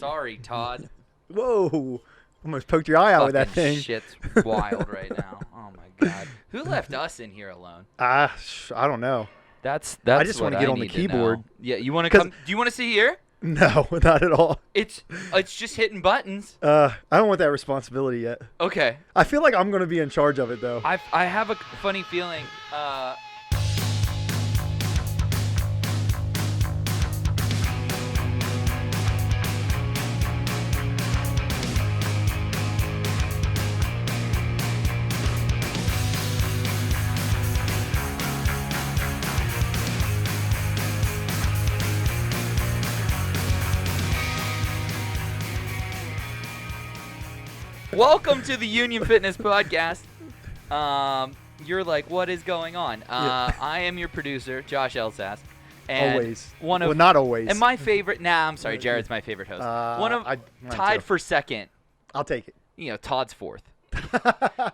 Sorry, Todd. Whoa. Almost poked your eye out with that thing. Shit's wild right now. Oh, my God. Who left us in here alone? I don't know. That's I just want wanna to get on the keyboard. Yeah, you want to come? Do you want to see here? No, not at all. It's just hitting buttons. I don't want that responsibility yet. Okay. I feel like I'm going to be in charge of it, though. I have a funny feeling. Welcome to the Union Fitness Podcast. You're like, what is going on? I am your producer, Josh Elsass. And always. Well, not always. And my favorite. Nah, I'm sorry. Jared's my favorite host. Tied for second. I'll take it. You know, Todd's fourth.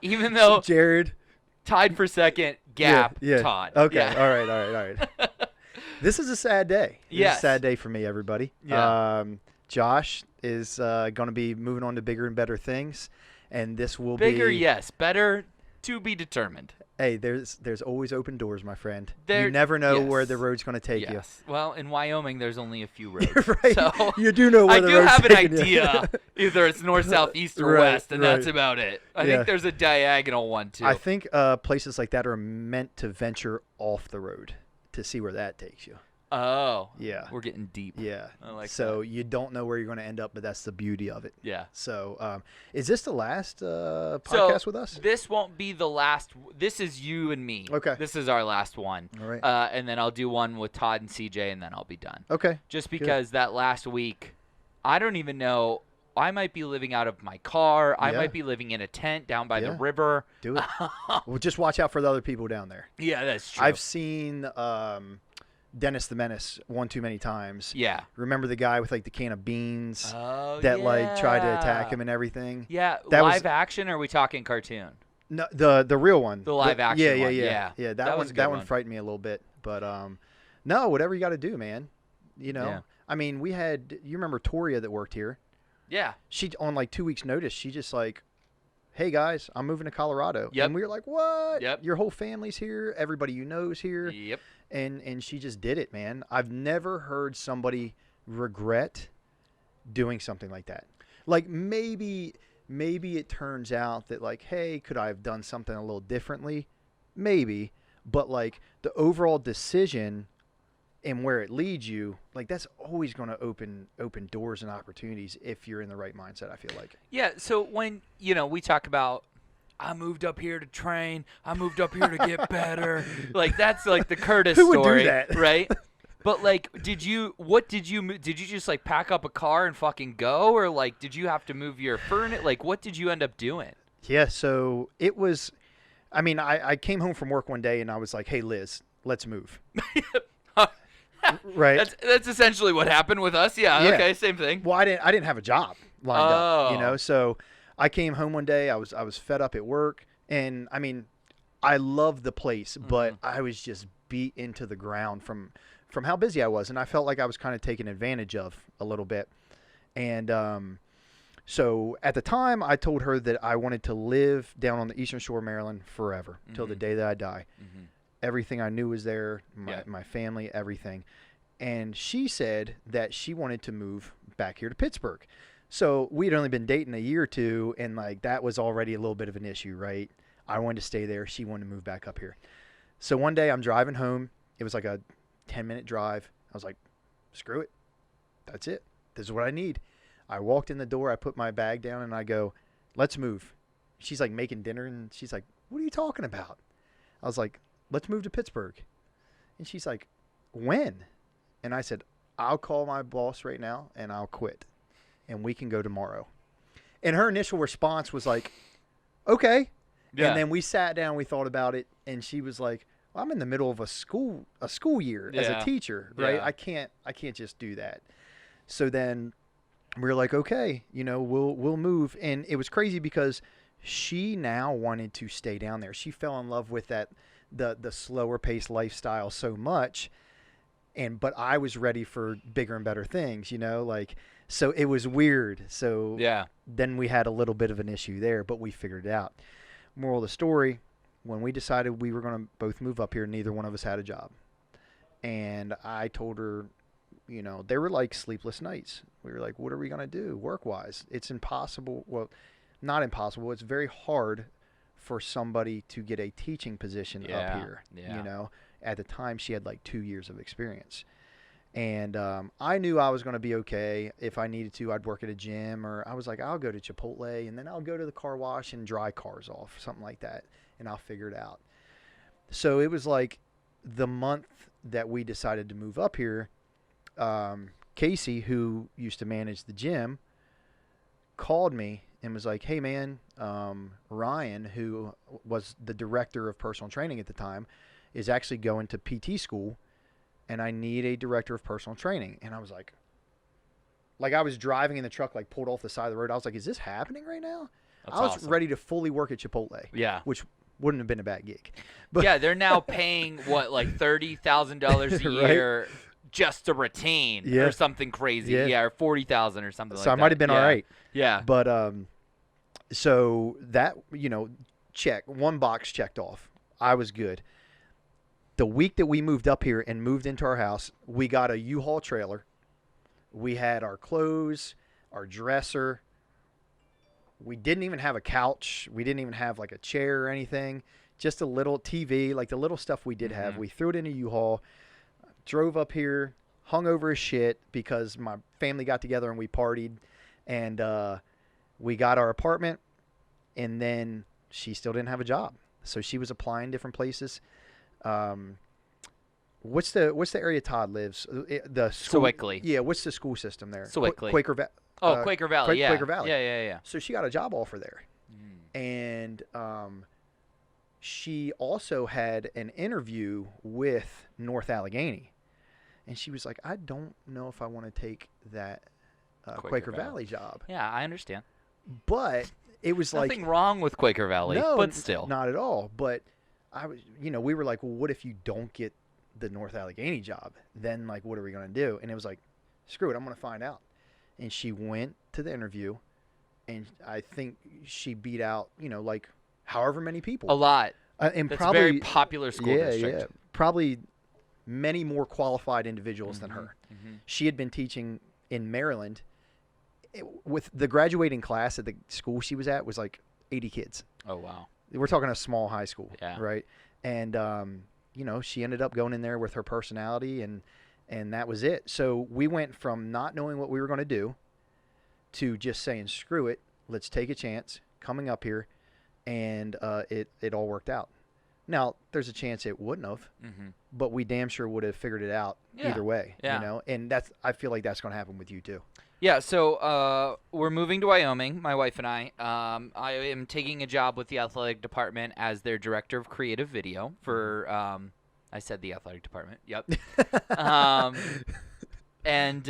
Even though Jared tied for second, Gap, Todd. Okay. Yeah. All right. This is a sad day. This is a sad day for me, everybody. Yeah. Josh is going to be moving on to bigger and better things, and this will be bigger, yes, better to be determined. Hey, there's always open doors, my friend. You never know where the road's going to take you. Well, in Wyoming, there's only a few roads. Right. So you do know where the road's taking I do have an idea. Either it's north, south, east, or west, and that's about it. I think there's a diagonal one, too. I think places like that are meant to venture off the road to see where that takes you. Oh. Yeah. We're getting deep. Yeah. I like so that. You don't know where you're going to end up, but that's the beauty of it. Yeah. So is this the last podcast with us? This won't be the last. This is you and me. Okay. This is our last one. All right. And then I'll do one with Todd and CJ, and then I'll be done. Okay. Just because that last week, I don't even know. I might be living out of my car. I might be living in a tent down by the river. Do it. Well, just watch out for the other people down there. Yeah, that's true. I've seen Dennis the Menace one too many times. Yeah. Remember the guy with like the can of beans that tried to attack him and everything? Yeah. That live action, or are we talking cartoon? No, the real one. The live action one. Yeah. That one frightened me a little bit, but no, whatever you got to do, man. You know. Yeah. I mean, you remember Toria that worked here? Yeah. She on like 2 weeks notice, she just like, "Hey guys, I'm moving to Colorado." Yep. And we were like, "What? Yep. Your whole family's here. Everybody you know is here." Yep. And she just did it, man. I've never heard somebody regret doing something like that. Like maybe it turns out that like, hey, could I have done something a little differently? Maybe, but like the overall decision and where it leads you, like that's always going to open doors and opportunities if you're in the right mindset, I feel like. Yeah, so when, we talk about I moved up here to train. I moved up here to get better. Like that's like the Curtis Who would story, do that? right? But like, did you just like pack up a car and fucking go, or like did you have to move your furniture? Like, what did you end up doing? Yeah, so it was. I mean, I came home from work one day and I was like, "Hey, Liz, let's move." Right. That's essentially what happened with us. Yeah. Okay. Same thing. Well, I didn't have a job lined up, so. I came home one day. I was fed up at work, and I mean, I loved the place, but I was just beat into the ground from how busy I was, and I felt like I was kind of taken advantage of a little bit. And so at the time, I told her that I wanted to live down on the Eastern Shore of Maryland forever till the day that I die. Mm-hmm. Everything I knew was there, my family, everything. And she said that she wanted to move back here to Pittsburgh. So we'd only been dating a year or two, and like that was already a little bit of an issue, right? I wanted to stay there. She wanted to move back up here. So one day I'm driving home. It was like a 10-minute drive. I was like, screw it. That's it. This is what I need. I walked in the door. I put my bag down, and I go, let's move. She's like making dinner, and she's like, what are you talking about? I was like, let's move to Pittsburgh. And she's like, when? And I said, I'll call my boss right now, and I'll quit. And we can go tomorrow. And her initial response was like, okay. Yeah. And then we sat down, we thought about it, and she was like, well, I'm in the middle of a school year as a teacher, right? Yeah. I can't just do that. So then we were like, okay, we'll move. And it was crazy because she now wanted to stay down there. She fell in love with the slower paced lifestyle so much. But I was ready for bigger and better things, like. So it was weird. So Yeah. then we had a little bit of an issue there, but we figured it out. Moral of the story, when we decided we were going to both move up here, neither one of us had a job. And I told her, you know, they were like sleepless nights. We were like, what are we going to do work-wise? It's impossible. Well, not impossible. It's very hard for somebody to get a teaching position up here. Yeah. You know, at the time she had like 2 years of experience. And I knew I was going to be okay. If I needed to, I'd work at a gym, or I was like, I'll go to Chipotle, and then I'll go to the car wash and dry cars off, something like that, and I'll figure it out. So it was like the month that we decided to move up here, Casey, who used to manage the gym, called me and was like, hey, man, Ryan, who was the director of personal training at the time, is actually going to PT school, and I need a director of personal training. And I was like I was driving in the truck, like pulled off the side of the road. I was like, is this happening right now? That's I was awesome. ready to fully work at Chipotle. Yeah. Which wouldn't have been a bad gig. But Yeah, they're now paying, what, like $30,000 a Right? year just to retain or something crazy. Yeah. Or $40,000 or something like that. So I might have been all right. Yeah. But so that, you know, check. One box checked off. I was good. The week that we moved up here and moved into our house, we got a U-Haul trailer. We had our clothes, our dresser. We didn't even have a couch. We didn't even have like a chair or anything. Just a little TV, like the little stuff we did have. We threw it in a U-Haul, drove up here, hung over as shit because my family got together and we partied. And we got our apartment, and then she still didn't have a job. So she was applying different places. What's the area Todd lives? The school, Sewickley. Yeah, what's the school system there? Sewickley. Quaker Valley. Quaker Valley. Yeah. Quaker Valley. Yeah. So she got a job offer there, and she also had an interview with North Allegheny, and she was like, I don't know if I want to take that Quaker Valley job. Yeah, I understand. But it was Nothing wrong with Quaker Valley, no, but still. not at all. But I was, you know, we were like, well, what if you don't get the North Allegheny job? Then, like, what are we going to do? And it was like, screw it, I'm going to find out. And she went to the interview, and I think she beat out, you know, like however many people. A lot. And That's probably a very popular school district. Yeah, probably many more qualified individuals than her. She had been teaching in Maryland. With the graduating class at the school she was at was like 80 kids. Oh, wow. We're talking a small high school, Yeah. right? And, you know, she ended up going in there with her personality, and that was it. So we went from not knowing what we were going to do to just saying, screw it, let's take a chance, coming up here, and it all worked out. Now, there's a chance it wouldn't have, but we damn sure would have figured it out either way, you know? And I feel like that's going to happen with you too. Yeah, so we're moving to Wyoming, my wife and I. I am taking a job with the athletic department as their director of creative video for, I said the athletic department, yep. And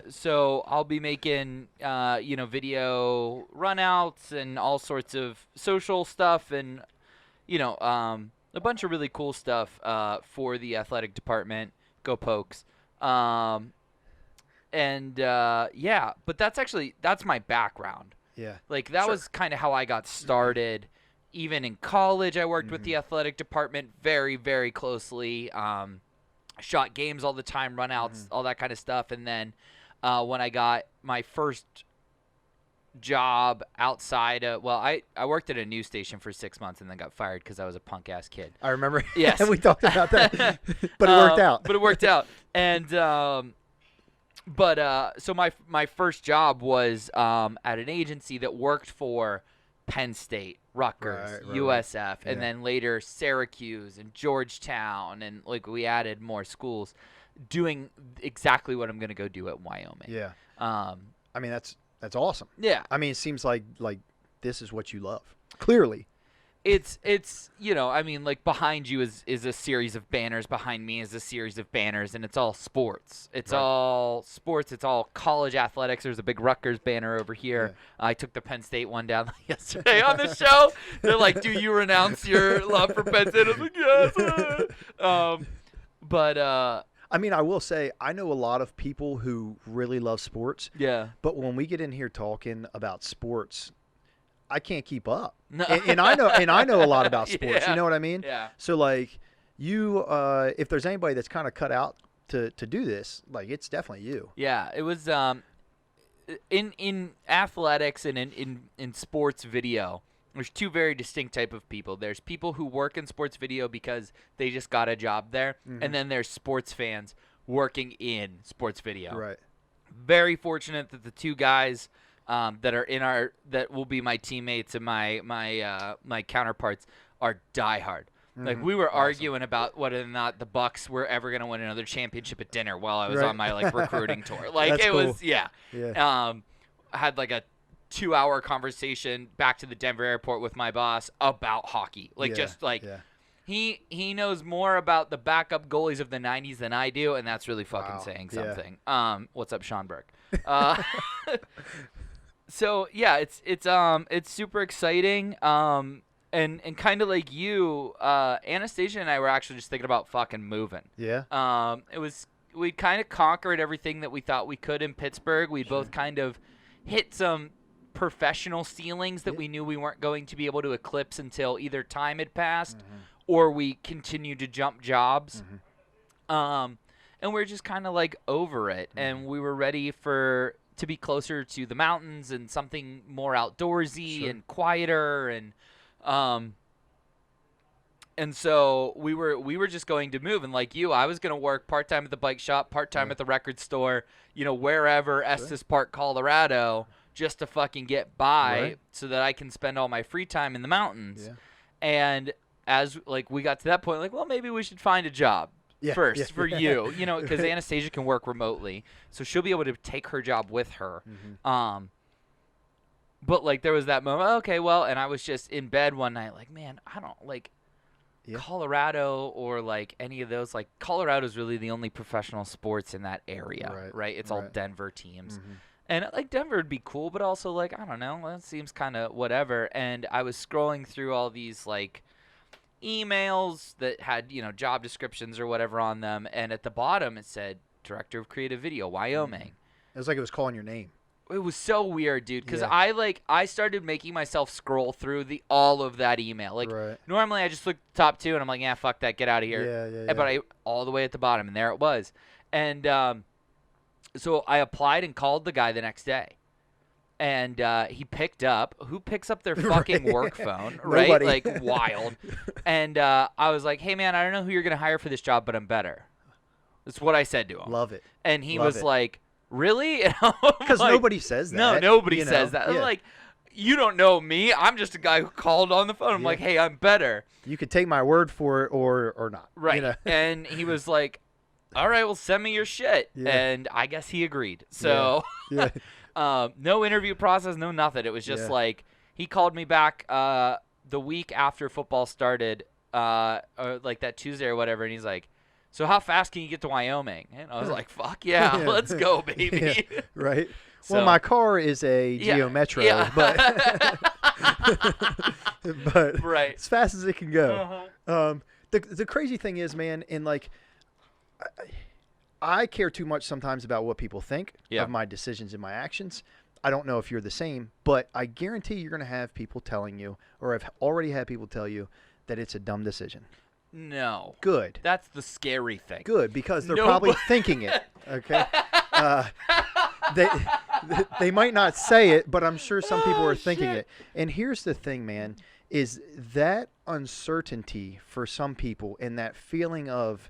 so I'll be making, you know, video runouts and all sorts of social stuff and, you know, a bunch of really cool stuff for the athletic department. Go Pokes. And yeah, but that's my background. Yeah. Like that was kind of how I got started. Even in college, I worked with the athletic department very, very closely. Shot games all the time, runouts, all that kind of stuff. And then when I got my first job outside of, well, I worked at a news station for 6 months and then got fired because I was a punk ass kid. I remember. Yes. We talked about that, but it worked out. But it worked out. And so my first job was at an agency that worked for Penn State, Rutgers, Right. USF, and then later Syracuse and Georgetown, and like we added more schools, doing exactly what I'm going to go do at Wyoming. Yeah. I mean, that's awesome. Yeah. I mean, it seems like this is what you love. Clearly. It's you know, I mean, like behind you is a series of banners, behind me is a series of banners, and it's all sports. It's all sports. It's all college athletics. There's a big Rutgers banner over here. Yeah. I took the Penn State one down yesterday on the show. They're like, "Do you renounce your love for Penn State?" I was like, "Yes." I mean, I will say I know a lot of people who really love sports. Yeah. But when we get in here talking about sports, I can't keep up. No. And I know a lot about sports. Yeah. You know what I mean? Yeah. So like you, if there's anybody that's kind of cut out to do this, like it's definitely you. Yeah. It was in athletics and in sports video. There's two very distinct type of people. There's people who work in sports video because they just got a job there, and then there's sports fans working in sports video. Right. Very fortunate that the two guys that are that will be my teammates and my counterparts are diehard. Like we were arguing about whether or not the Bucks were ever going to win another championship at dinner while I was on my like recruiting tour. Like That's it cool. was I had like a 2-hour conversation back to the Denver airport with my boss about hockey. Like he knows more about the backup goalies of the 90s than I do, and that's really fucking saying something. What's up, Sean Burke? So yeah, it's super exciting. And kind of like you, Anastasia and I were actually just thinking about fucking moving. Yeah. We'd kind of conquered everything that we thought we could in Pittsburgh. We both kind of hit some professional ceilings that we knew we weren't going to be able to eclipse until either time had passed or we continued to jump jobs. And we're just kind of like over it, and we were ready to be closer to the mountains and something more outdoorsy and quieter, and so we were just going to move. And like you, I was going to work part-time at the bike shop, part-time at the record store, wherever Estes Park, Colorado, just to fucking get by so that I can spend all my free time in the mountains. And as like we got to that point, like, well, maybe we should find a job first for you, because Anastasia can work remotely, so she'll be able to take her job with her. But like there was that moment, okay, well, and I was just in bed one night like, man, I don't like Colorado or like any of those. Like Colorado's really the only professional sports in that area, right? It's all Denver teams. And like Denver would be cool, but also like, I don't know, that seems kind of whatever. And I was scrolling through all these like emails that had, job descriptions or whatever on them, and at the bottom it said Director of Creative Video, Wyoming. It was like it was calling your name. It was so weird, dude, because I started making myself scroll through all of that email. Like normally I just look at the top two and I'm like, yeah, fuck that, get out of here. But I all the way at the bottom, and there it was. And so I applied and called the guy the next day. And he picked up. Who picks up their fucking work phone, right? Nobody. Like, wild. And I was like, hey, man, I don't know who you're going to hire for this job, but I'm better. That's what I said to him. Love it. And he was like, really? Because nobody says that. No, nobody says that. Yeah. I'm like, you don't know me. I'm just a guy who called on the phone. I'm like, hey, I'm better. You could take my word for it or not. Right. And he was like, all right, well, send me your shit. And I guess he agreed. So no interview process, no nothing. It was just like he called me back the week after football started, or like that Tuesday or whatever, and he's like, so how fast can you get to Wyoming? And I was like, fuck yeah, let's go, baby. Right. So, well, my car is a Geo Metro, but as fast as it can go. The crazy thing is, man, and like I care too much sometimes about what people think of my decisions and my actions. I don't know if you're the same, but I guarantee you're going to have people telling you, or I've already had people tell you, that it's a dumb decision. No. Good. That's the scary thing. Good, because they're probably thinking it. Okay. They might not say it, but I'm sure some people are thinking it. And here's the thing, man, is that uncertainty for some people and that feeling of,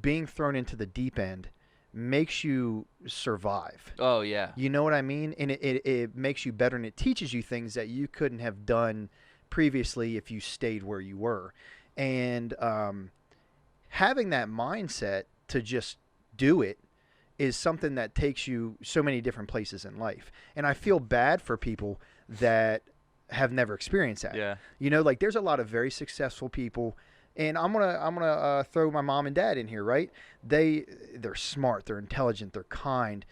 being thrown into the deep end makes you survive. Oh, yeah. You know what I mean? And it makes you better, and it teaches you things that you couldn't have done previously if you stayed where you were. And having that mindset to just do it is something that takes you so many different places in life. And I feel bad for people that have never experienced that. Yeah. Like there's a lot of very successful people, and I'm gonna throw my mom and dad in here, right? They're smart, they're intelligent, they're kind,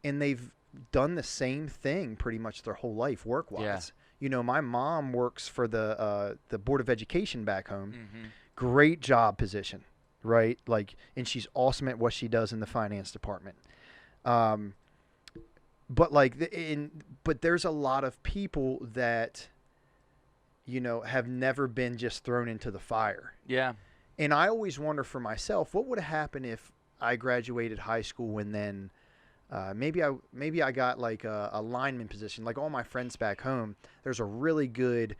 and they've done the same thing pretty much their whole life work-wise. My mom works for the Board of Education back home. Great job position. right? Like, and she's awesome at what she does in the finance department. But like, but there's a lot of people that, have never been just thrown into the fire. Yeah. And I always wonder for myself, what would have happened if I graduated high school and then maybe I got like a lineman position. Like all my friends back home, there's a really good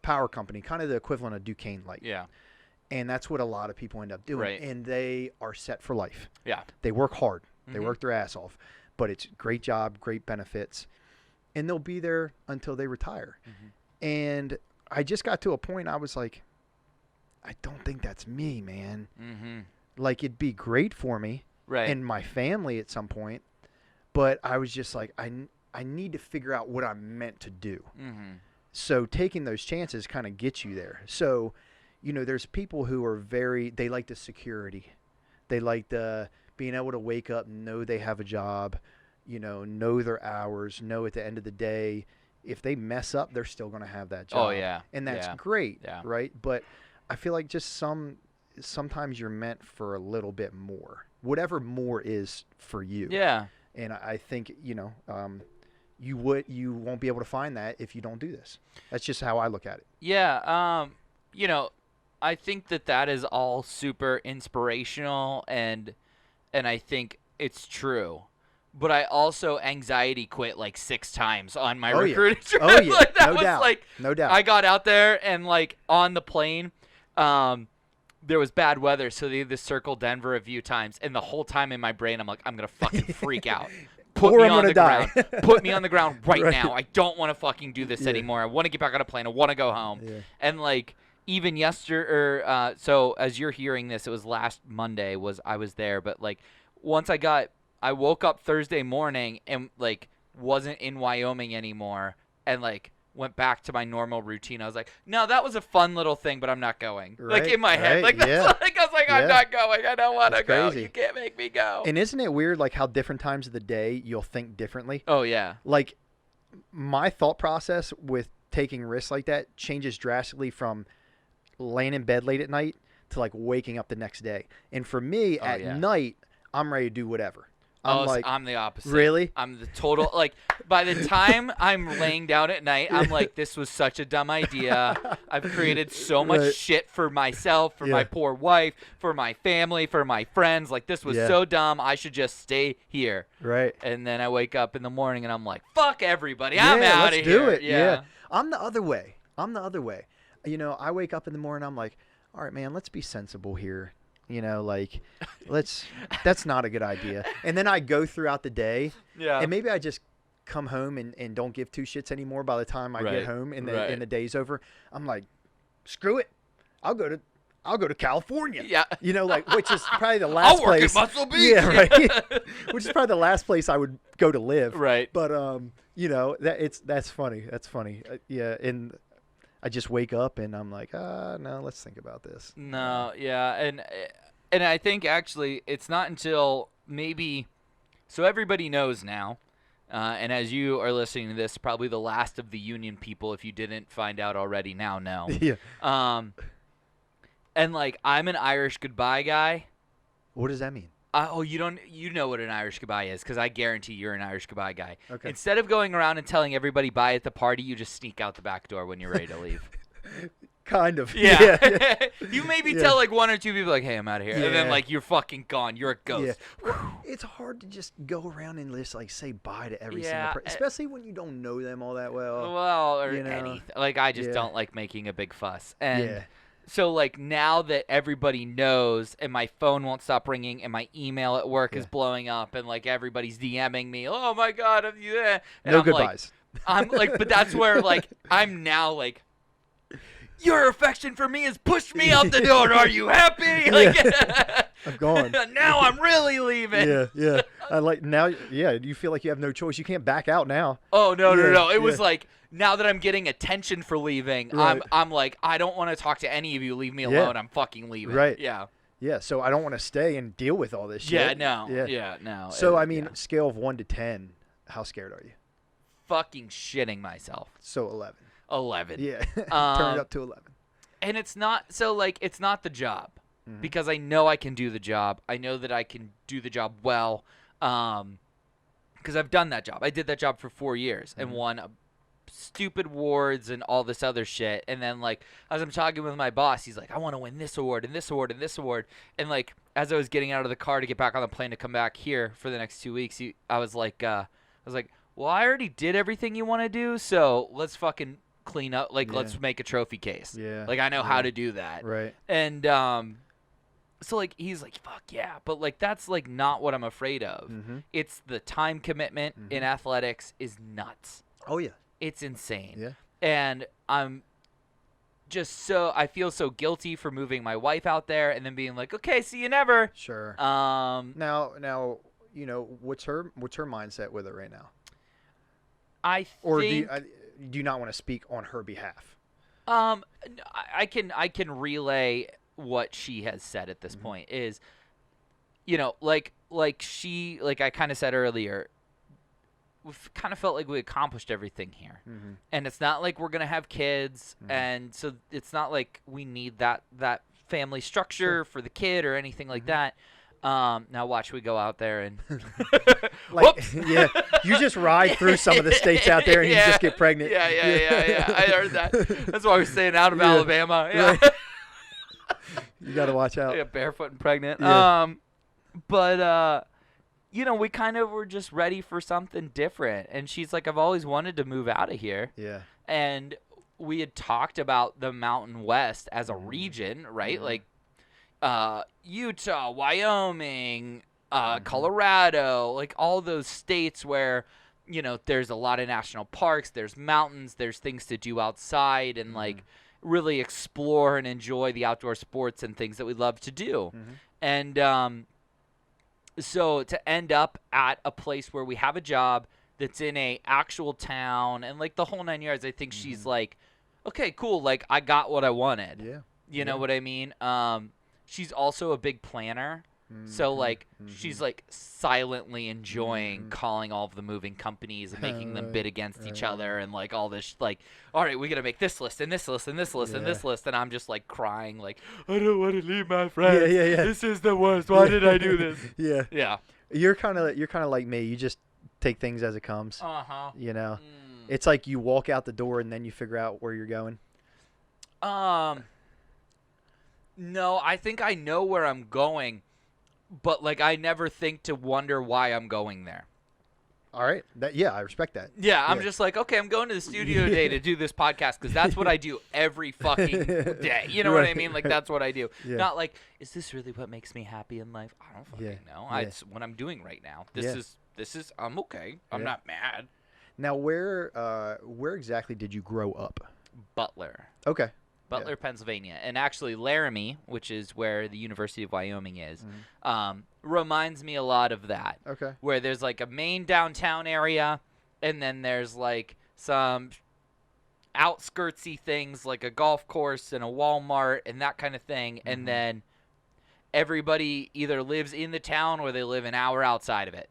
power company, kind of the equivalent of Duquesne Light. Yeah. And that's what a lot of people end up doing. Right. And they are set for life. Yeah. They work hard. They work their ass off. But it's great job, great benefits. And they'll be there until they retire. And I just got to a point I was like, I don't think that's me, man. Like, it'd be great for me and my family at some point. But I was just like, I need to figure out what I'm meant to do. So taking those chances kind of gets you there. So, there's people who are they like the security. They like the being able to wake up, know they have a job, know their hours, know at the end of the day, if they mess up, they're still going to have that job. Oh, yeah. And that's great, Yeah. right? But I feel like just sometimes you're meant for a little bit more, whatever more is for you. Yeah. And I think, you won't be able to find that if you don't do this. That's just how I look at it. Yeah. I think that is all super inspirational and I think it's true. But I also anxiety quit like 6 times on my recruiting trip. Oh, yeah. Like, that No was doubt. like, No doubt. I got out there and like on the plane, there was bad weather, so they had to circle Denver a few times. And the whole time in my brain, I'm like, I'm going to fucking freak out. Put Or me I'm on gonna the die. ground. Put me on the ground right Right. now. I don't want to fucking do this anymore. I want to get back on a plane. I want to go home. Yeah. And like even yesterday, so as you're hearing this, it was last Monday I was there. But like once I woke up Thursday morning and like wasn't in Wyoming anymore and like went back to my normal routine. I was like, no, that was a fun little thing, but I'm not going. Right, like in my head, right, like that's yeah. like I was like, Yeah. I'm not going. I don't want to That's go. crazy. You can't make me go. And isn't it weird, like, how different times of the day you'll think differently? Oh yeah. Like, my thought process with taking risks like that changes drastically from laying in bed late at night to, like, waking up the next day. And for me, at night, I'm ready to do whatever. I'm the opposite. Really? I'm the total, like, by the time I'm laying down at night, I'm like, this was such a dumb idea. I've created so much shit for myself, for my poor wife, for my family, for my friends. Like, this was so dumb. I should just stay here. Right. And then I wake up in the morning and I'm like, fuck everybody. I'm out of here. Let's do it. Yeah. I'm the other way. I wake up in the morning, I'm like, all right, man, let's be sensible here. That's not a good idea. And then I go throughout the day, and maybe I just come home and don't give 2 shits anymore by the time I get home and the day's over. I'm like, screw it. I'll go to California. Yeah. Which is probably the last place. I'll work at Muscle Beach. Yeah, right. Which is probably the last place I would go to live. Right. But that's funny. That's funny. And I just wake up and I'm like, no, let's think about this. No, yeah, and I think actually it's not until maybe, so everybody knows now, and as you are listening to this, probably the last of the union people, if you didn't find out already, now know. Yeah. And like I'm an Irish goodbye guy. What does that mean? You know what an Irish goodbye is, because I guarantee you're an Irish goodbye guy. Okay. Instead of going around and telling everybody bye at the party, you just sneak out the back door when you're ready to leave. Kind of. Yeah. You maybe tell like 1 or 2 people like, hey, I'm out of here. Yeah. And then like you're fucking gone. You're a ghost. Yeah. Well, it's hard to just go around and just like say bye to every single Yeah, person, especially when you don't know them all that well. Well, or you know? anything. Like I just Yeah. don't like making a big fuss. And Yeah. so like now that everybody knows and my phone won't stop ringing and my email at work is Yeah. blowing up and like everybody's DMing me, oh my God, are you there? And No I'm goodbyes. Like, I'm like, but that's where like I'm now like, your affection for me has pushed me out the door. Are you happy? Like, I'm gone. Now I'm really leaving. Yeah. I like now. Yeah. You feel like you have no choice. You can't back out now. Oh no. Yeah, It was yeah. like now that I'm getting attention for leaving, Right. I'm like I don't want to talk to any of you. Leave me alone. I'm fucking leaving. Right. Yeah. Yeah. So I don't want to stay and deal with all this shit. Yeah. No. Yeah. Yeah. No. So I mean, scale of 1 to 10, how scared are you? fucking shitting myself. So 11. 11. Yeah. Turn it up to 11. And it's not so like it's not the job. because I know I can do the job. I know that I can do the job well, because I've done that job. I did that job for 4 years and won stupid awards and all this other shit. And then, like, as I'm talking with my boss, he's like, I want to win this award and this award and this award. And, like, as I was getting out of the car to get back on the plane to come back here for the next 2 weeks, I was like, well, I already did everything you want to do, so let's fucking clean up. Like, let's make a trophy case. Yeah. Like, I know how to do that. Right. And so, like, he's like, fuck yeah. But, like, that's, like, not what I'm afraid of. It's the time commitment in athletics is nuts. Oh, yeah. It's insane. Yeah. And I'm just I feel so guilty for moving my wife out there and then being like, okay, see you never. Sure. Now, you know, what's her mindset with it right now? Or do you not want to speak on her behalf? I can relay what she has said at this point is, you know, like I kind of said earlier, we've kind of felt like we accomplished everything here. And it's not like we're going to have kids. And so it's not like we need that family structure for the kid or anything like that. Now watch we go out there and yeah, you just ride through some of the states out there and you just get pregnant. Yeah. I heard that. That's why we're staying out of Alabama. Yeah. Right. You got to watch out. Yeah, barefoot and pregnant. Yeah. But you know, we kind of were just ready for something different. And she's like, I've always wanted to move out of here. Yeah. And we had talked about the Mountain West as a region, right? Like Utah, Wyoming, Colorado, like all those states where, you know, there's a lot of national parks, there's mountains, there's things to do outside and like really explore and enjoy the outdoor sports and things that we love to do. And so to end up at a place where we have a job that's in a actual town and like the whole 9 yards, I think she's like, okay, cool. Like I got what I wanted. Yeah. You know what I mean? She's also a big planner. So like she's like silently enjoying calling all of the moving companies and making them bid against each other and like all this like, all right, we got to make this list and this list and this list and this list. And I'm just like crying like, I don't want to leave my friends. Yeah. This is the worst. Why did I do this? Yeah. You're kind of like me. You just take things as it comes. You know, it's like you walk out the door and then you figure out where you're going. No, I think I know where I'm going, but like I never think to wonder why I'm going there. All right. I respect that. Yeah, I'm just like, okay, I'm going to the studio today to do this podcast because that's what I do every fucking day. You know what I mean? Like that's what I do. Not like, is this really what makes me happy in life? I don't fucking know. It's what I'm doing right now. This is I'm okay. I'm not mad. Now, where exactly did you grow up? Butler. Okay. Butler, Pennsylvania. And actually Laramie, which is where the University of Wyoming is, reminds me a lot of that. Okay. Where there's like a main downtown area, and then there's like some outskirtsy things like a golf course and a Walmart and that kind of thing. And then everybody either lives in the town or they live an hour outside of it.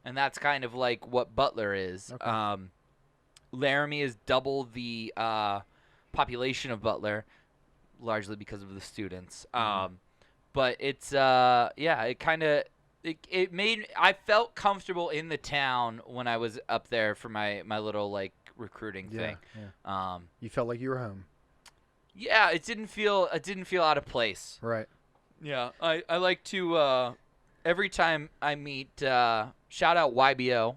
And that's kind of like what Butler is. Okay. Laramie is double the population of Butler, largely because of the students. But it's it kind of it made I felt comfortable in the town when I was up there for my little like recruiting thing. You felt like you were home. Yeah, it didn't feel out of place. Right. Yeah, I like to every time I meet shout out YBO.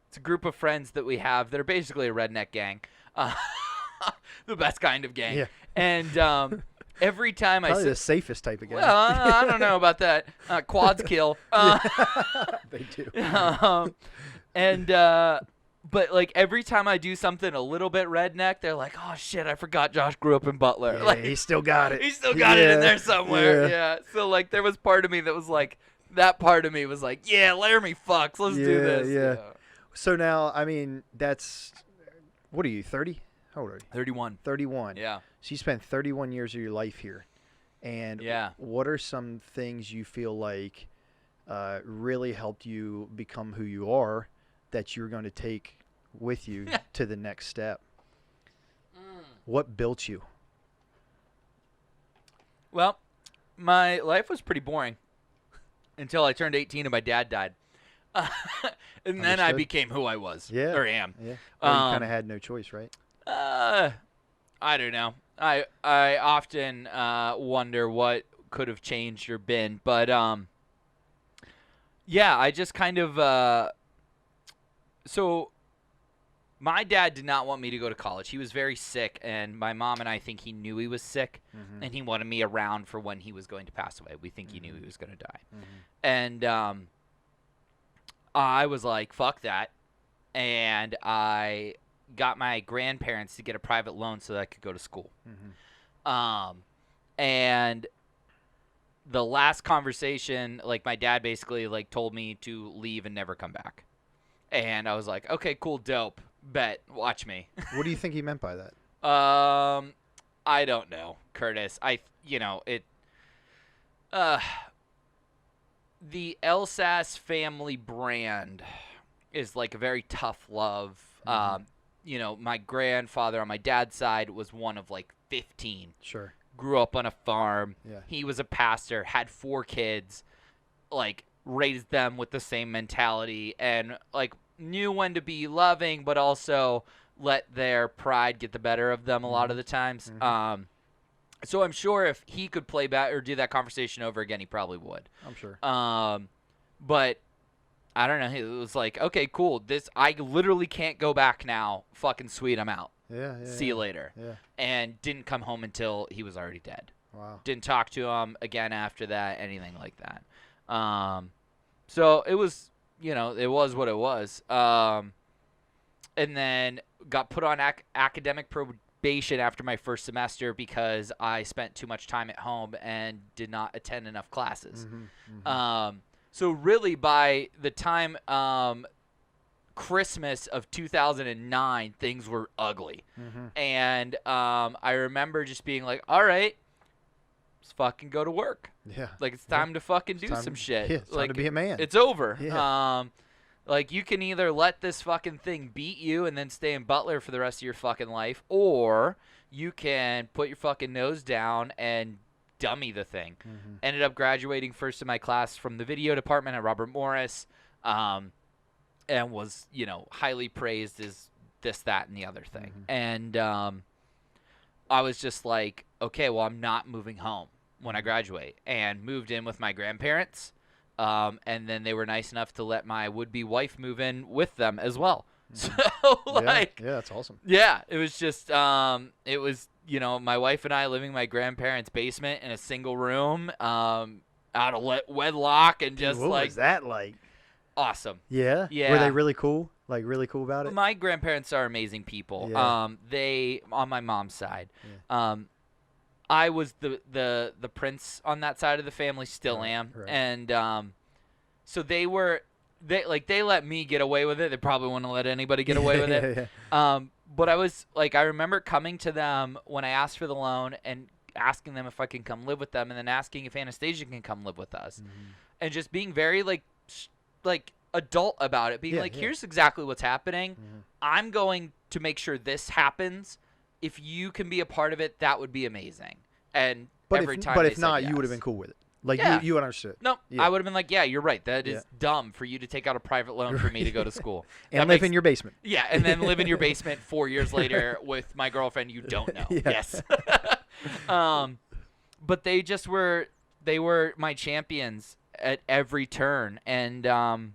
It's a group of friends that we have that are basically a redneck gang. The best kind of gang. Yeah. And every time Probably the safest type of gang. Well, I don't know about that. Quads kill. They do. But like every time I do something a little bit redneck, they're like, "Oh shit, I forgot Josh grew up in Butler." Yeah, like, he still got it. He still got it in there somewhere. Yeah. So like there was part of me that was like, yeah, Laramie fucks. Let's do this. Yeah. So now, I mean, what are you, 30? How old are you? 31. 31. Yeah. So you spent 31 years of your life here. And what are some things you feel like really helped you become who you are that you're going to take with you to the next step? What built you? Well, my life was pretty boring until I turned 18 and my dad died. And then I Understood. became who I was. Yeah. Or am. Yeah. Well, you kind of had no choice, right? I don't know. I often wonder what could have changed or been, but yeah, I just kind of so my dad did not want me to go to college. He was very sick, and my mom and I think he knew he was sick, and he wanted me around for when he was going to pass away. We think he knew he was going to die. And I was like, fuck that. And I got my grandparents to get a private loan so that I could go to school. And the last conversation, like, my dad basically, like, told me to leave and never come back. And I was like, okay, cool, dope. Bet. Watch me. What do you think he meant by that? I don't know, Curtis. The Elsass family brand is like a very tough love. My grandfather on my dad's side was one of like 15. Sure. Grew up on a farm. Yeah. He was a pastor, had 4 kids, like raised them with the same mentality, and like knew when to be loving, but also let their pride get the better of them a lot of the times. So I'm sure if he could play back or do that conversation over again, he probably would. I'm sure. But I don't know. It was like, okay, cool. I literally can't go back now. Fucking sweet, I'm out. Yeah. See you later. Yeah. And didn't come home until he was already dead. Wow. Didn't talk to him again after that, anything like that. So it was, it was what it was. And then got put on academic probation after my first semester because I spent too much time at home and did not attend enough classes. So really by the time Christmas of 2009, things were ugly. And I remember just being like, all right, let's fucking go to work. Yeah. Like, it's time to fucking do some shit. Yeah, it's time to be a man. It's over. Yeah. Like, you can either let this fucking thing beat you and then stay in Butler for the rest of your fucking life, or you can put your fucking nose down and dummy the thing. Ended up graduating first in my class from the video department at Robert Morris, and was, highly praised as this, that, and the other thing. And I was just like, okay, well, I'm not moving home when I graduate, and moved in with my grandparents. And then they were nice enough to let my would-be wife move in with them as well. So, like... Yeah, that's awesome. Yeah, it was just, it was, my wife and I living in my grandparents' basement in a single room, out of wedlock, and just, Dude, what was that like? Awesome. Yeah? Yeah. Were they really cool? Like, really cool about it? My grandparents are amazing people. Yeah. They, on my mom's side, Yeah. I was the prince on that side of the family, still am. Right. And so they let me get away with it. They probably wouldn't let anybody get away with it. Yeah. But I was like, I remember coming to them when I asked for the loan and asking them if I can come live with them, and then asking if Anastasia can come live with us, and just being very like adult about it, being here's exactly what's happening. I'm going to make sure this happens. If you can be a part of it, that would be amazing. And but if not, yes. you would have been cool with it. Like, you understood. No, Yeah. I would have been like, yeah, you're right. That is dumb for you to take out a private loan for me to go to school. And live in your basement. Yeah, and then live in your basement 4 years later with my girlfriend you don't know. Yeah. Yes. But they were my champions at every turn. And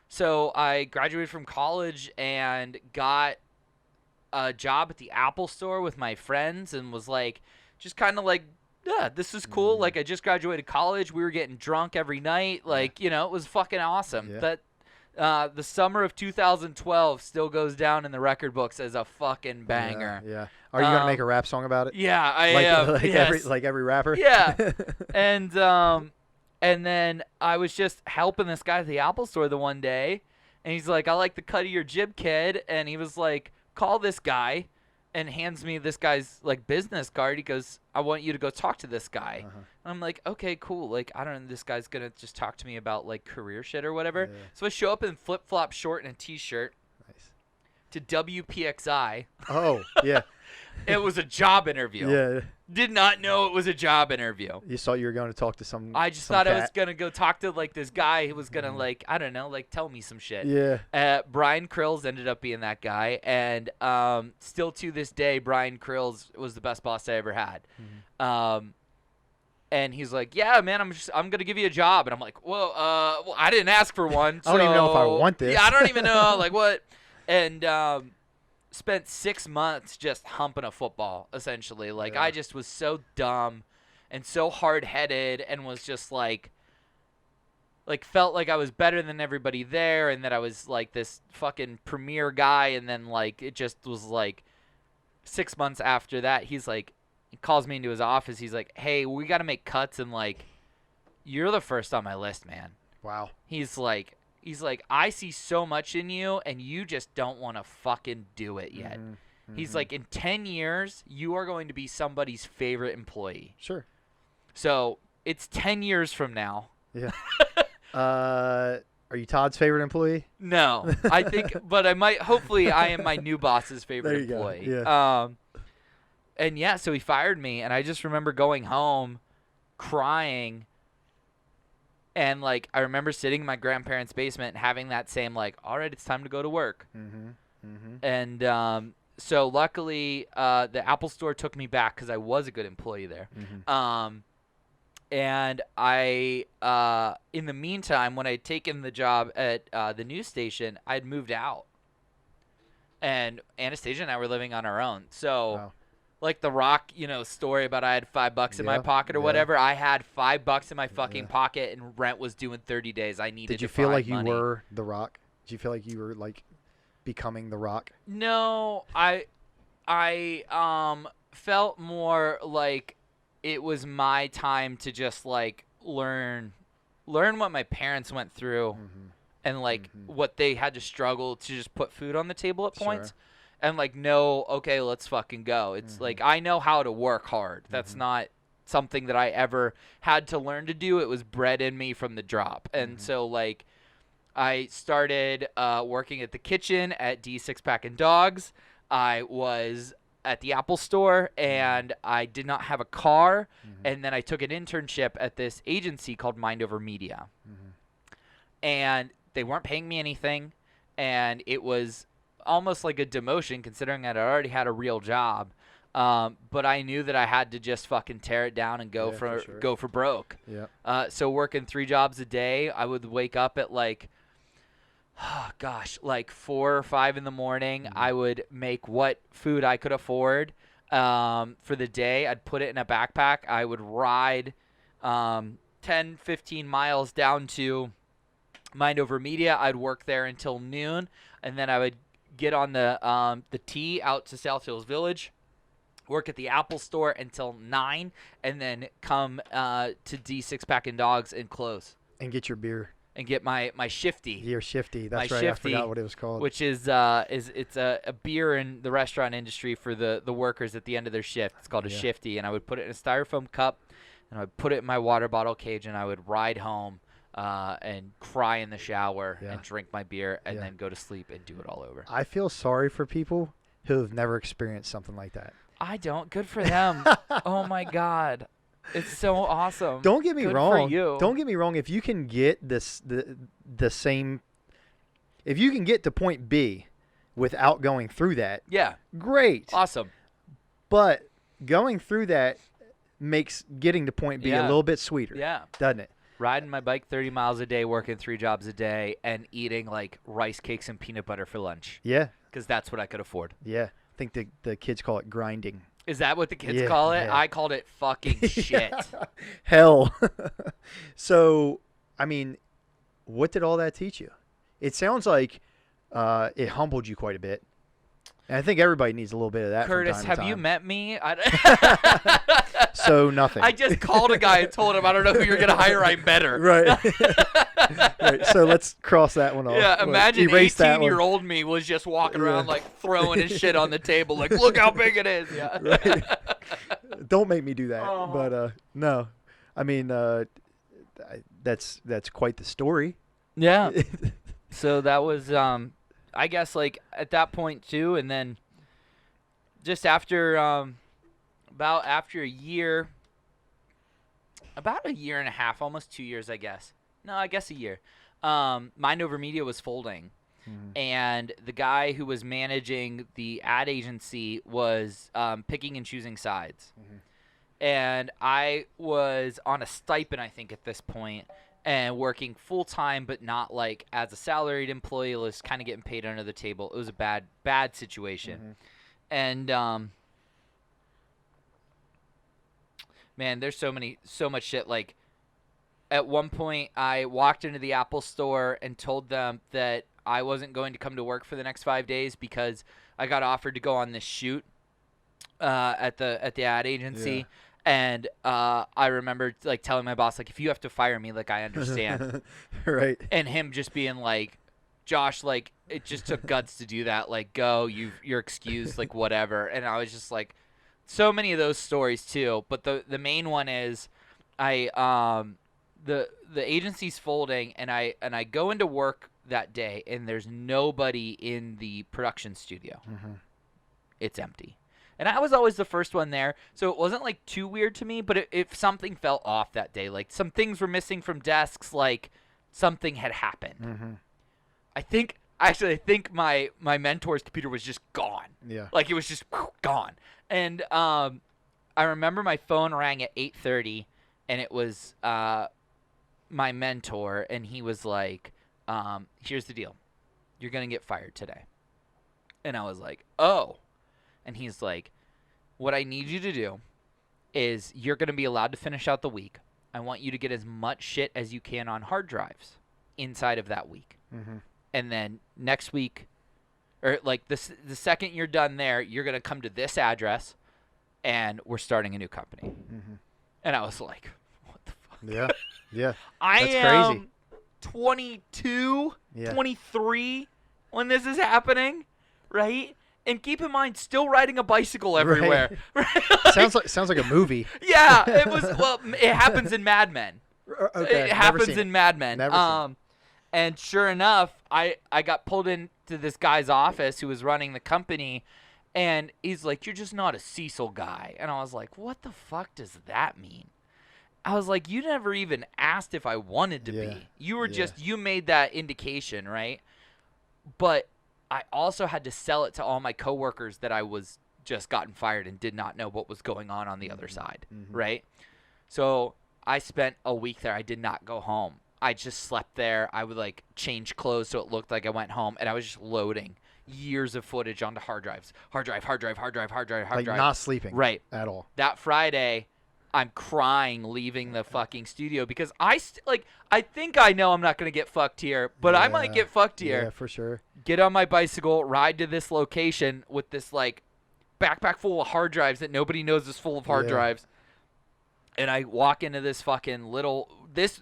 so I graduated from college and got a job at the Apple store with my friends, and was like, just kind of like, yeah, this is cool. Like, I just graduated college. We were getting drunk every night. Like, it was fucking awesome. Yeah. That the summer of 2012 still goes down in the record books as a fucking banger. Yeah. Are you gonna make a rap song about it? Yeah, I am. Like every rapper. Yeah. And then I was just helping this guy at the Apple store the one day, and he's like, I like the cut of your jib, kid. And he was like, call this guy, and hands me this guy's like business card. He goes, I want you to go talk to this guy. And I'm like, okay, cool. Like, I don't know, this guy's gonna just talk to me about like career shit or whatever. Yeah. So I show up in flip-flop short and a t-shirt Nice. to WPXI. Oh, yeah. It was a job interview. Yeah. Did not know it was a job interview. You thought you were going to talk to some. I just some thought I cat. was gonna go talk to like this guy who was gonna like, I don't know, like tell me some shit. Yeah. Brian Krills ended up being that guy, and still to this day, Brian Krills was the best boss I ever had. And he's like, yeah, man, I'm gonna give you a job, and I'm like, well, I didn't ask for one. I don't even know if I want this. Yeah, I don't even know, like what, and spent 6 months just humping a football, essentially. Like, Yeah. I just was so dumb and so hard-headed and was just like felt like I was better than everybody there and that I was like this fucking premier guy. And then like it just was like 6 months after that, he calls me into his office. He's like, hey, we got to make cuts, and like, you're the first on my list, man. Wow. He's like, I see so much in you, and you just don't want to fucking do it yet. He's like, in 10 years, you are going to be somebody's favorite employee. Sure. So it's 10 years from now. Yeah. Are you Todd's favorite employee? No, I think, but I might. Hopefully, I am my new boss's favorite There you employee. go. Yeah. And yeah, so he fired me, and I just remember going home, crying. And, like, I remember sitting in my grandparents' basement and having that same, like, all right, it's time to go to work. And so, luckily, the Apple Store took me back because I was a good employee there. And I, in the meantime, when I'd taken the job at the news station, I'd moved out. And Anastasia and I were living on our own. So... Wow. Like the Rock, story about I had $5 in my pocket or whatever. I had $5 in my fucking pocket, and rent was due in 30 days. I needed. Did you to feel find like money. you were the Rock? Did you feel like you were like becoming the Rock? No, I felt more like it was my time to just like learn what my parents went through, and like what they had to struggle to just put food on the table at points. Sure. And, like, no, okay, let's fucking go. It's like, I know how to work hard. That's not something that I ever had to learn to do. It was bred in me from the drop. And so, like, I started working at the kitchen at D Six Pack and Dogs. I was at the Apple Store, and I did not have a car. And then I took an internship at this agency called Mind Over Media. And they weren't paying me anything, and it was almost like a demotion considering that I already had a real job. But I knew that I had to just fucking tear it down and go for broke. Yeah. So working 3 jobs a day, I would wake up at like 4 or 5 in the morning. I would make what food I could afford for the day. I'd put it in a backpack. I would ride 10, 15 miles down to Mind Over Media. I'd work there until noon, and then I would get on the T out to South Hills Village, work at the Apple Store until 9, and then come to D Six Pack and Dogs and close. And get your beer. And get my shifty. Your shifty. That's My right. shifty, I forgot what it was called. which is a beer in the restaurant industry for the workers at the end of their shift. It's called a shifty, and I would put it in a styrofoam cup, and I would put it in my water bottle cage, and I would ride home and cry in the shower and drink my beer and then go to sleep and do it all over. I feel sorry for people who have never experienced something like that. I don't. Good for them. Oh my God, it's so awesome. Don't get me Good wrong. For you. Don't get me wrong. If you can get the same, if you can get to point B without going through that, great, awesome. But going through that makes getting to point B a little bit sweeter. Doesn't it? Riding my bike 30 miles a day, working 3 jobs a day, and eating like rice cakes and peanut butter for lunch. Yeah. Because that's what I could afford. Yeah. I think the kids call it grinding. Is that what the kids call it? I called it fucking shit. Hell. So, I mean, what did all that teach you? It sounds like it humbled you quite a bit. And I think everybody needs a little bit of that. Curtis, from time have to time. you met me? So nothing. I just called a guy and told him, I don't know who you're going to hire. I'm better. Right. Right. So let's cross that one off. Yeah, imagine erase 18-year-old me was just walking around like throwing his shit on the table like, look how big it is. Yeah. Right. Don't make me do that. But no. I mean, that's quite the story. Yeah. So that was I guess like at that point too, and then just after about after a year, about a year and a half, almost 2 years, I guess. No, I guess a year. Mind Over Media was folding. And the guy who was managing the ad agency was picking and choosing sides. And I was on a stipend, I think, at this point, and working full-time but not, like, as a salaried employee. I was kind of getting paid under the table. It was a bad situation. And, man, there's so much shit. Like, at one point, I walked into the Apple store and told them that I wasn't going to come to work for the next 5 days because I got offered to go on this shoot at the ad agency. Yeah. And I remember like telling my boss, like, if you have to fire me, like, I understand. Right. And him just being like, Josh, like, it just took guts to do that. Like, go, you're excused, like, whatever. And I was just like, so many of those stories too. But the main one is the agency's folding, and I go into work that day, and there's nobody in the production studio. It's empty. And I was always the first one there, so it wasn't, like, too weird to me, but if something felt off that day, like, some things were missing from desks, like, something had happened. I think my mentor's computer was just gone. Yeah. Like, it was just gone. And I remember my phone rang at 8:30, and it was my mentor, and he was like, here's the deal. You're going to get fired today. And I was like, oh. And he's like, what I need you to do is you're going to be allowed to finish out the week. I want you to get as much shit as you can on hard drives inside of that week. And then next week, or like the second you're done there, you're going to come to this address, and we're starting a new company. And I was like, what the fuck? Yeah. Yeah. That's crazy. 22, 23 when this is happening, right? And keep in mind, still riding a bicycle everywhere. Right. sounds like a movie. Yeah, it was. Well, it happens in Mad Men. Okay, it happens in Mad Men. Never seen it. And sure enough, I got pulled into this guy's office who was running the company, and he's like, "You're just not a Cecil guy." And I was like, "What the fuck does that mean?" I was like, "You never even asked if I wanted to be. You were just you made that indication, right?" But I also had to sell it to all my coworkers that I was just gotten fired and did not know what was going on the other side, right? So I spent a week there. I did not go home. I just slept there. I would, like, change clothes so it looked like I went home, and I was just loading years of footage onto hard drives. Hard drive. Like not sleeping. Right. At all. That Friday, I'm crying leaving the fucking studio because I think I know I'm not going to get fucked here, but I might get fucked here. Yeah, for sure. Get on my bicycle, ride to this location with this, like, backpack full of hard drives that nobody knows is full of hard drives. And I walk into this fucking room. This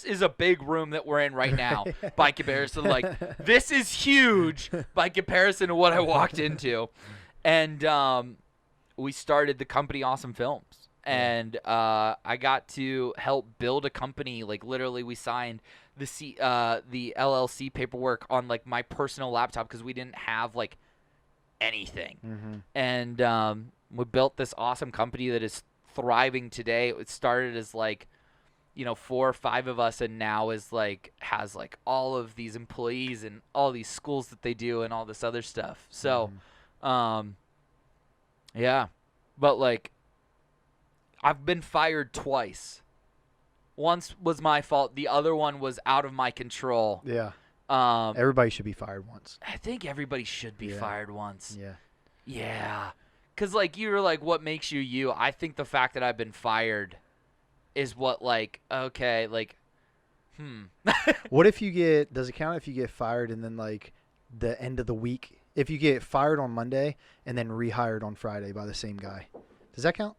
is a big room that we're in right now by comparison. Like, this is huge by comparison to what I walked into. And we started the company Awesome Films. And I got to help build a company. Like, literally, we signed the LLC paperwork on, like, my personal laptop because we didn't have, like, anything. And we built this awesome company that is thriving today. It started as, like, 4 or 5 of us, and now is, like, has, like, all of these employees and all these schools that they do and all this other stuff. So, yeah. But, like, I've been fired twice. Once was my fault. The other one was out of my control. Yeah. Everybody should be fired once. I think everybody should be fired once. Yeah. Yeah. Because, like, you were like, what makes you you? I think the fact that I've been fired is what, like, okay, like, What if you does it count if you get fired and then, like, the end of the week? If you get fired on Monday and then rehired on Friday by the same guy. Does that count?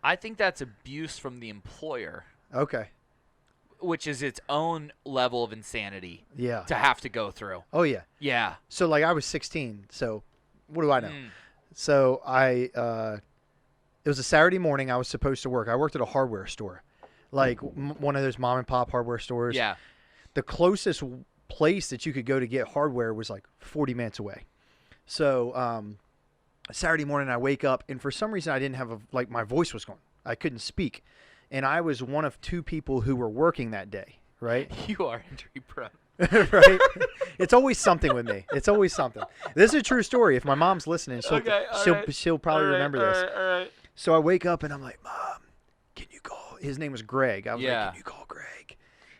I think that's abuse from the employer. Okay. Which is its own level of insanity. Yeah. To have to go through. Oh, yeah. Yeah. So, like, I was 16, so what do I know? So, it was a Saturday morning. I was supposed to work. I worked at a hardware store, like one of those mom and pop hardware stores. Yeah. The closest place that you could go to get hardware was like 40 minutes away. So, Saturday morning, I wake up, and for some reason, I didn't have my voice was gone. I couldn't speak, and I was one of 2 people who were working that day. Right? You are injury prone. Right? It's always something with me. It's always something. This is a true story. If my mom's listening, she'll probably remember this. All right. So I wake up and I'm like, Mom, can you call? His name was Greg. I was like, can you call Greg?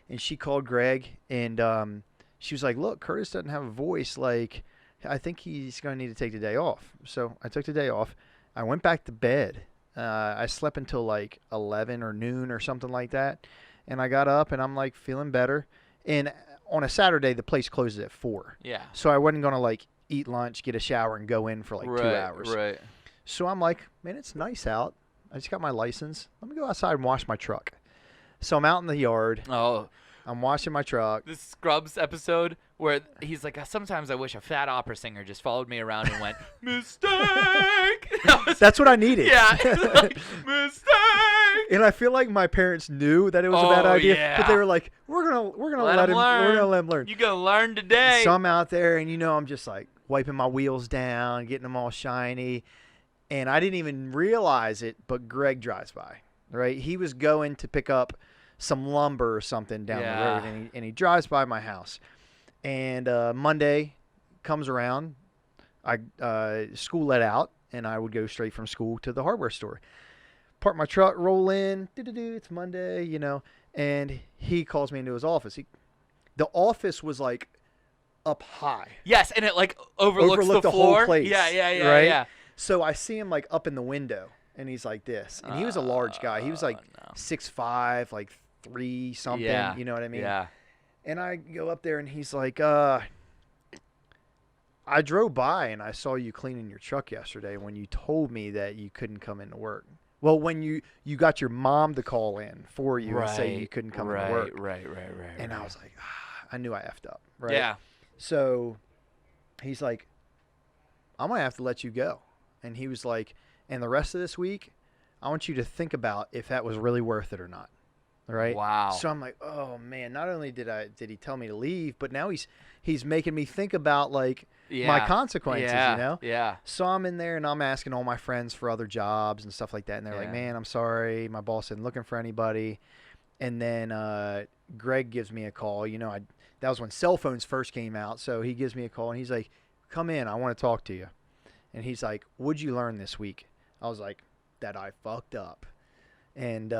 And she called Greg, and she was like, look, Curtis doesn't have a voice. Like, I think he's going to need to take the day off. So I took the day off. I went back to bed. I slept until like 11 or noon or something like that. And I got up, and I'm, like, feeling better. And on a Saturday, the place closes at 4. Yeah. So I wasn't going to, like, eat lunch, get a shower, and go in for, like, 2 hours. Right. So I'm like, man, it's nice out. I just got my license. Let me go outside and wash my truck. So I'm out in the yard. Oh. I'm washing my truck. This Scrubs episode where he's like, sometimes I wish a fat opera singer just followed me around and went, mistake. That's what I needed. Yeah. Like, mistake. And I feel like my parents knew that it was a bad idea, but they were like, "We're gonna let him learn. We're gonna let him learn. You gonna learn today." So I'm out there, and I'm just like wiping my wheels down, getting them all shiny, and I didn't even realize it. But Greg drives by. Right, he was going to pick up some lumber or something down the road, and he drives by my house. And Monday comes around, school let out, and I would go straight from school to the hardware store. Park my truck, roll in, it's Monday, and he calls me into his office. The office was like up high. Yes, and it like overlooks the floor. Whole place. Yeah, right? Yeah. So I see him like up in the window, and he's like this. And he was a large guy. He was like 6'5", like 3 something. Yeah. You know what I mean? Yeah. And I go up there, and he's like, I drove by, and I saw you cleaning your truck yesterday when you told me that you couldn't come into work. Well, when you got your mom to call in for you and say you couldn't come into work. Right. And I was like, I knew I effed up. Right? Yeah. So he's like, I'm going to have to let you go. And he was like, and the rest of this week, I want you to think about if that was really worth it or not. Right? Wow. So I'm like, oh man, not only did he tell me to leave, but now he's making me think about like my consequences, Yeah. So I'm in there and I'm asking all my friends for other jobs and stuff like that. And they're like, man, I'm sorry. My boss isn't looking for anybody. And then Greg gives me a call. That was when cell phones first came out. So he gives me a call and he's like, come in. I want to talk to you. And he's like, what'd you learn this week? I was like, that I fucked up. And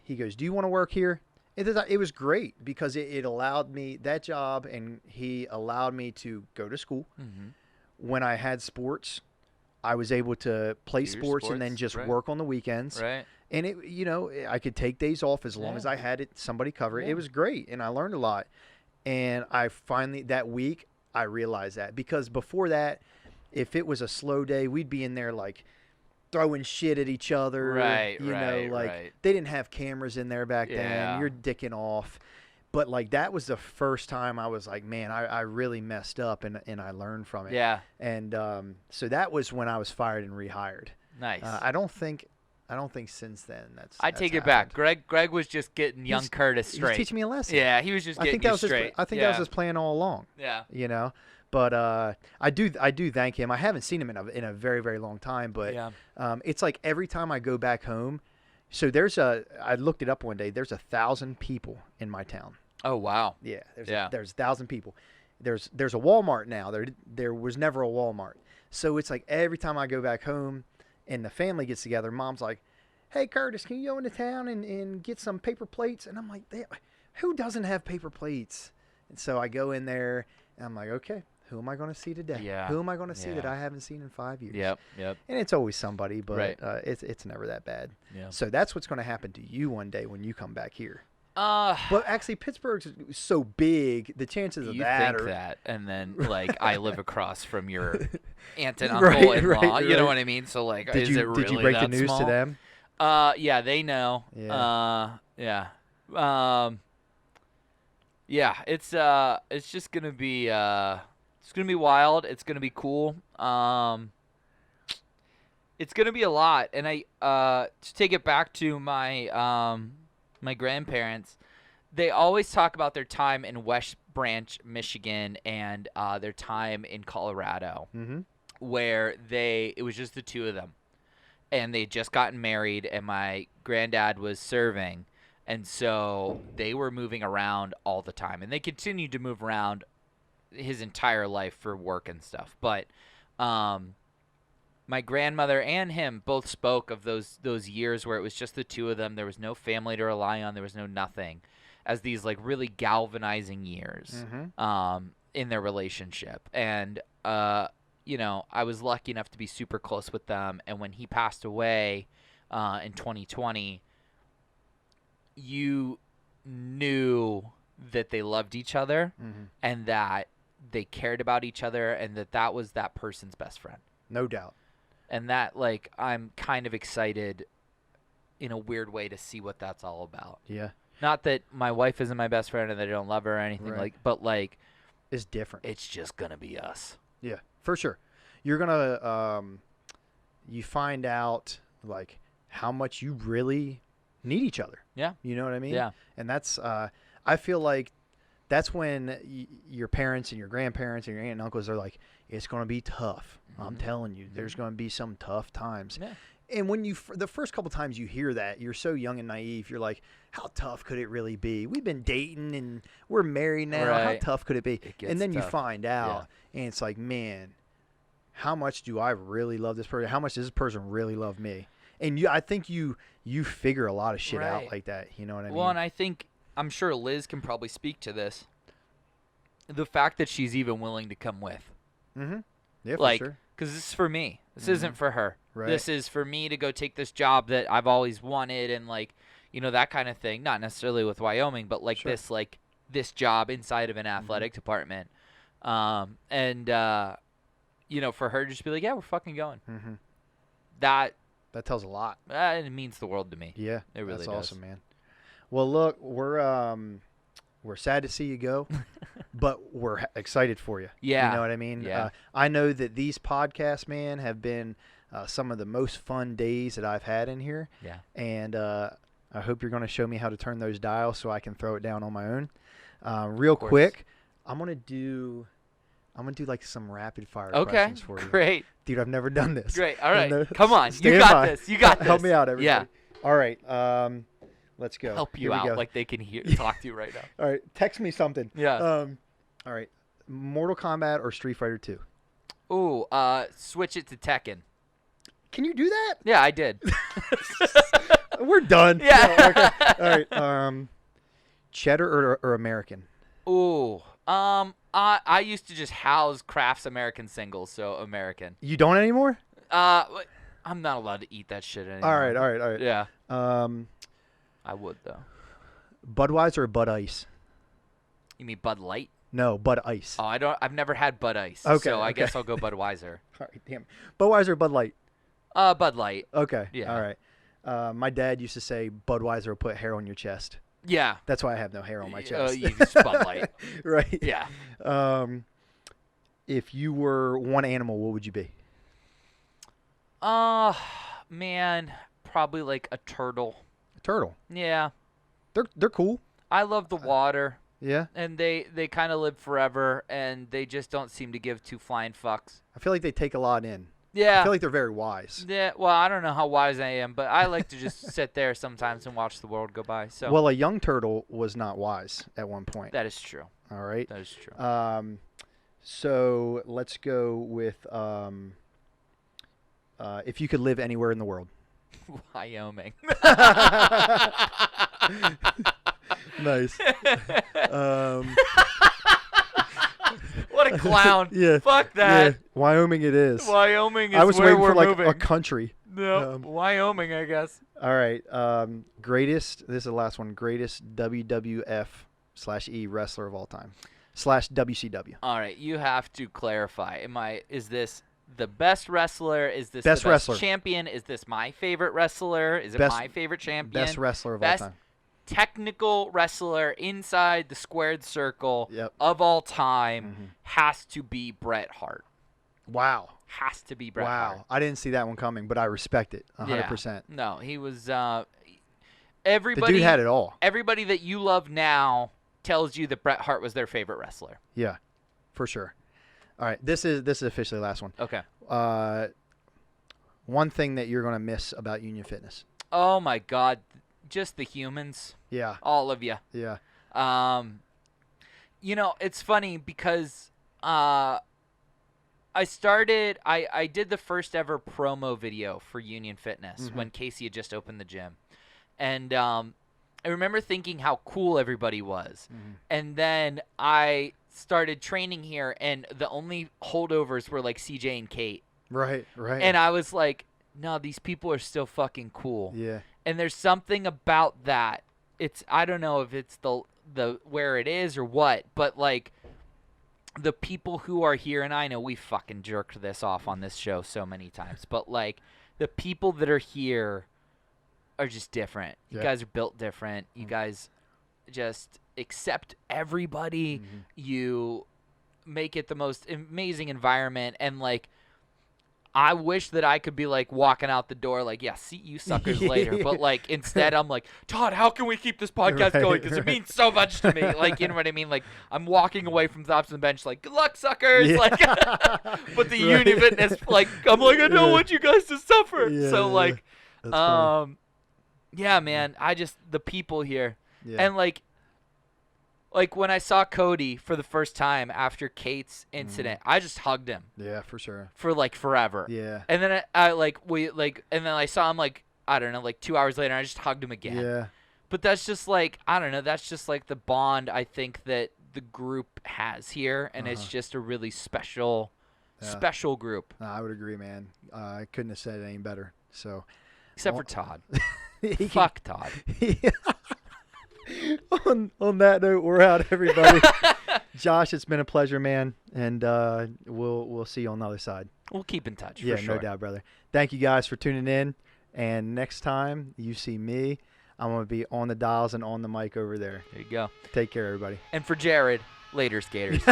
he goes, do you want to work here? It was great because it allowed me that job, and he allowed me to go to school. Mm-hmm. When I had sports, I was able to play sports and then just work on the weekends. Right. And I could take days off as long as I had somebody cover it. It was great, and I learned a lot. And I finally that week I realized that, because before that, if it was a slow day, we'd be in there like throwing shit at each other. Right. They didn't have cameras in there back then. You're dicking off. But like that was the first time I was like, man, I really messed up, and I learned from it. Yeah. And so that was when I was fired and rehired. Nice. I don't think since then I take it back. Greg was just getting young Curtis straight. He was teaching me a lesson. Yeah, he was just getting you straight. I think that was his plan all along. Yeah. But I do thank him. I haven't seen him in a very, very long time. But it's like every time I go back home. So I looked it up one day. There's 1,000 people in my town. Oh wow. Yeah. There's 1,000 people. There's a Walmart now. There was never a Walmart. So it's like every time I go back home and the family gets together, Mom's like, hey Curtis, can you go into town and get some paper plates? And I'm like, who doesn't have paper plates? And so I go in there and I'm like, okay. Who am I going to see today? Yeah. Who am I going to see that I haven't seen in 5 years? Yep. And it's always somebody, but it's never that bad. Yeah. So that's what's going to happen to you one day when you come back here. But actually, Pittsburgh's so big, the chances of that are... You think that, and then, like, I live across from your aunt and Right. You know what I mean? So, like, did you break the news small? to them? Yeah, they know. Yeah. It's just going to be... It's going to be wild. It's going to be cool. It's going to be a lot. And to take it back to my my grandparents, they always talk about their time in West Branch, Michigan, and their time in Colorado. Mm-hmm. where it was just the two of them, and they'd just gotten married, and my granddad was serving, and so they were moving around all the time, and they continued to move around his entire life for work and stuff. But my grandmother and him both spoke of those years where it was just the two of them. There was no family to rely on. There was no nothing, as these like really galvanizing years in their relationship. And you know, I was lucky enough to be super close with them. And when he passed away in 2020, you knew that they loved each other and that they cared about each other, and that was that person's best friend. No doubt. And that, like, I'm kind of excited in a weird way to see what that's all about. Yeah. Not that my wife isn't my best friend and that I don't love her or anything, but like, it's different. It's just gonna be us. Yeah, for sure. You're gonna you find out like how much you really need each other. Yeah. You know what I mean? Yeah. And that's I feel like that's when your parents and your grandparents and your aunt and uncles are like, it's going to be tough. I'm telling you, there's going to be some tough times. Yeah. And when the first couple times you hear that, you're so young and naive. You're like, how tough could it really be? We've been dating and we're married now. Right. How tough could it be? And then tough. you find out, and it's like, man, how much do I really love this person? How much does this person really love me? And I think you figure a lot of shit out like that. You know what I mean? Well, and I'm sure Liz can probably speak to this. The fact that she's even willing to come with. Mm-hmm. Yeah, like, for sure. Because this is for me. This isn't for her. Right. This is for me to go take this job that I've always wanted, and like, you know, that kind of thing. Not necessarily with Wyoming, but like this job inside of an athletic department. And you know, for her to just be like, yeah, we're fucking going. Mm-hmm. That tells a lot. It means the world to me. Yeah, it really that's does. awesome, man. Well, look, we're sad to see you go, but we're excited for you. Yeah. You know what I mean? Yeah. I know that these podcasts, man, have been some of the most fun days that I've had in here. Yeah. And I hope you're going to show me how to turn those dials so I can throw it down on my own. Real quick, I'm going to do like some rapid fire questions for you. Great. Dude, I've never done this. Great. All right. Come on. You got this. You got this. Help me out, everybody. Yeah. All right. Let's go. Help you out like they can talk to you right now. All right. Text me something. Yeah. All right. Mortal Kombat or Street Fighter 2? Ooh, switch it to Tekken. Can you do that? Yeah, I did. We're done. Yeah. No, okay. All right. Cheddar or American? Ooh. I used to just house Kraft's American singles, so American. You don't anymore? I'm not allowed to eat that shit anymore. All right. Yeah. I would though. Budweiser or Bud Ice? You mean Bud Light? No, Bud Ice. Oh, I've never had Bud Ice. Okay. So I guess I'll go Budweiser. All right, damn. Budweiser or Bud Light? Bud Light. Okay. Yeah. All right. My dad used to say Budweiser will put hair on your chest. Yeah. That's why I have no hair on my chest. You just Bud Light. Right. Yeah. If you were one animal, what would you be? Man, probably like a turtle. A turtle. Yeah. They're cool. I love the water. Yeah. And they kind of live forever, and they just don't seem to give two flying fucks. I feel like they take a lot in. Yeah. I feel like they're very wise. Yeah. Well, I don't know how wise I am, but I like to just sit there sometimes and watch the world go by. So. Well, a young turtle was not wise at one point. That is true. All right. That is true. So let's go with if you could live anywhere in the world. Wyoming. Nice. What a clown. Yeah. Fuck that. Yeah. Wyoming it is. Wyoming is I was where waiting we're for like moving. a country. No, Wyoming, I guess. All right. Greatest, this is the last one, greatest WWF/E wrestler of all time. /WCW. All right, you have to clarify. Is this the best wrestler? Is this best the best wrestler champion? Is this my favorite wrestler? Is it my favorite champion? Best wrestler of best all time. Technical wrestler inside the squared circle Yep. of all time has to be Bret Hart. Wow. Has to be Bret Hart. Wow. I didn't see that one coming, but I respect it 100%. Yeah. No, he was everybody. The dude had it all. Everybody that you love now tells you that Bret Hart was their favorite wrestler. Yeah, for sure. All right, this is officially the last one. Okay. one thing that you're going to miss about Union Fitness. Oh my God, just the humans. Yeah. All of you. Yeah. It's funny because I did the first ever promo video for Union Fitness when Casey had just opened the gym. And I remember thinking how cool everybody was. And then I started training here, and the only holdovers were like CJ and Kate. Right. And I was like, no, these people are still fucking cool. Yeah. And there's something about that. I don't know if it's the where it is or what, but like the people who are here, and I know we fucking jerked this off on this show so many times, but like the people that are here are just different. You guys are built different. You guys just accept everybody. You make it the most amazing environment, and like I wish that I could be like walking out the door like, yeah, see you suckers later. But like instead I'm like, Todd, how can we keep this podcast going? Because it means so much to me. Like, you know what I mean? Like I'm walking away from Thompson the bench like, good luck, suckers. Yeah. Like, but the Union Fitness, like, I'm like, I don't want you guys to suffer. So like, yeah, man, the people here. Yeah. And like when I saw Cody for the first time after Kate's incident, I just hugged him. Yeah, for sure. For like forever. Yeah. And then and then I saw him like, I don't know, like 2 hours later, and I just hugged him again. Yeah. But that's just like, I don't know, that's just like the bond I think that the group has here, and it's just a really special group. No, I would agree, man. I couldn't have said it any better. So, except for Todd. Fuck Todd. On that note, we're out, everybody. Josh, it's been a pleasure, man, and we'll see you on the other side. We'll keep in touch. Yeah, for sure. No doubt, brother. Thank you guys for tuning in, and next time you see me, I'm going to be on the dials and on the mic over there. There you go. Take care, everybody. And for Jared, later, skaters.